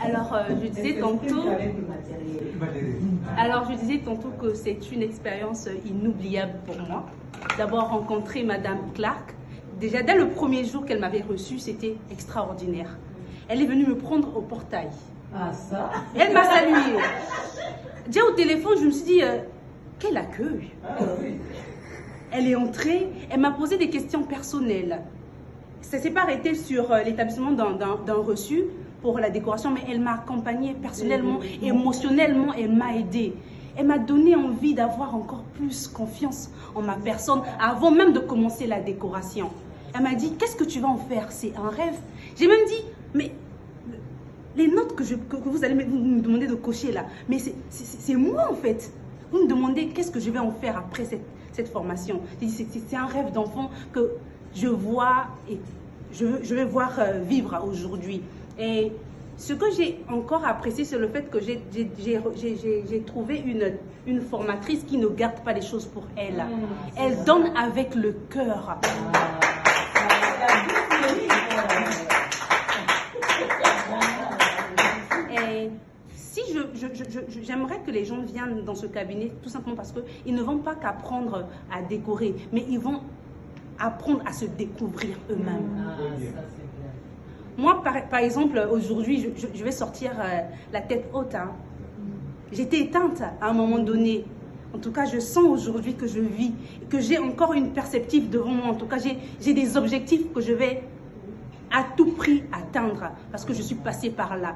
Je disais tantôt que c'est une expérience inoubliable pour moi. D'avoir rencontré Madame Clark. Déjà, dès le premier jour qu'elle m'avait reçue, c'était extraordinaire. Elle est venue me prendre au portail. Ah, ça? Elle m'a saluée. Déjà au téléphone, je me suis dit, quel accueil. Ah, oui. Elle est entrée, elle m'a posé des questions personnelles. Ça ne s'est pas arrêté sur l'établissement d'un reçu pour la décoration, mais elle m'a accompagnée personnellement, émotionnellement, elle m'a aidée. Elle m'a donné envie d'avoir encore plus confiance en ma personne avant même de commencer la décoration. Elle m'a dit, qu'est-ce que tu vas en faire? C'est un rêve. J'ai même dit, mais les notes que vous allez me demander de cocher là, mais c'est moi en fait. Vous me demandez qu'est-ce que je vais en faire après cette formation. C'est un rêve d'enfant que je vois et je vais voir vivre aujourd'hui. Et ce que j'ai encore apprécié, c'est le fait que j'ai trouvé une formatrice qui ne garde pas les choses pour elle. Elle donne avec le cœur. Et si j'aimerais que les gens viennent dans ce cabinet, tout simplement parce qu'ils ne vont pas qu'apprendre à décorer, mais ils vont apprendre à se découvrir eux-mêmes. Moi, par exemple, aujourd'hui, je vais sortir la tête haute. Hein. J'étais éteinte à un moment donné. En tout cas, je sens aujourd'hui que je vis, que j'ai encore une perspective devant moi. En tout cas, j'ai des objectifs que je vais à tout prix atteindre parce que je suis passée par là.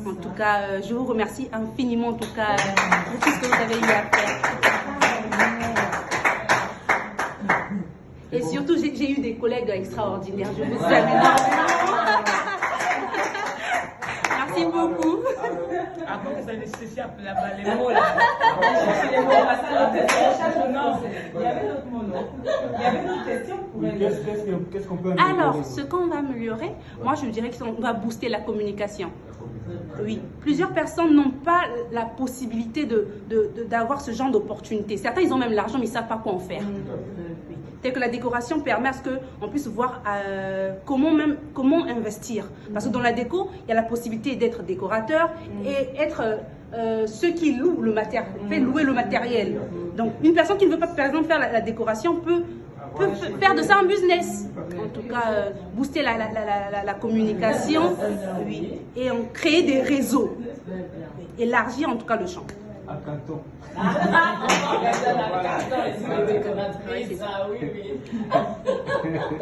En tout cas, je vous remercie infiniment en tout cas pour tout ce que vous avez eu à faire. Et surtout, j'ai eu des collègues extraordinaires. Je vous salue énormément. Merci beaucoup. Avant que ça nécessite les mots là. Non, il y avait d'autres mots, non? Il y avait d'autres questions pour elle. Qu'est-ce qu'on peut améliorer? Alors, ce qu'on va améliorer, moi je dirais qu'on va booster la communication. Oui, plusieurs personnes n'ont pas la possibilité d'avoir ce genre d'opportunité. Certains, ils ont même l'argent, mais ils ne savent pas quoi en faire. Oui. Tel que la décoration permet à ce qu'on puisse voir comment investir. Parce que dans la déco, il y a la possibilité d'être décorateur et être ceux qui louent le matériel, fait louer le matériel. Donc, une personne qui ne veut pas, par exemple, faire la décoration peut faire de ça un business. En tout cas, booster la communication, oui, et créer des réseaux. Élargir en tout cas le champ. À Canton.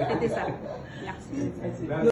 C'était ça. Merci.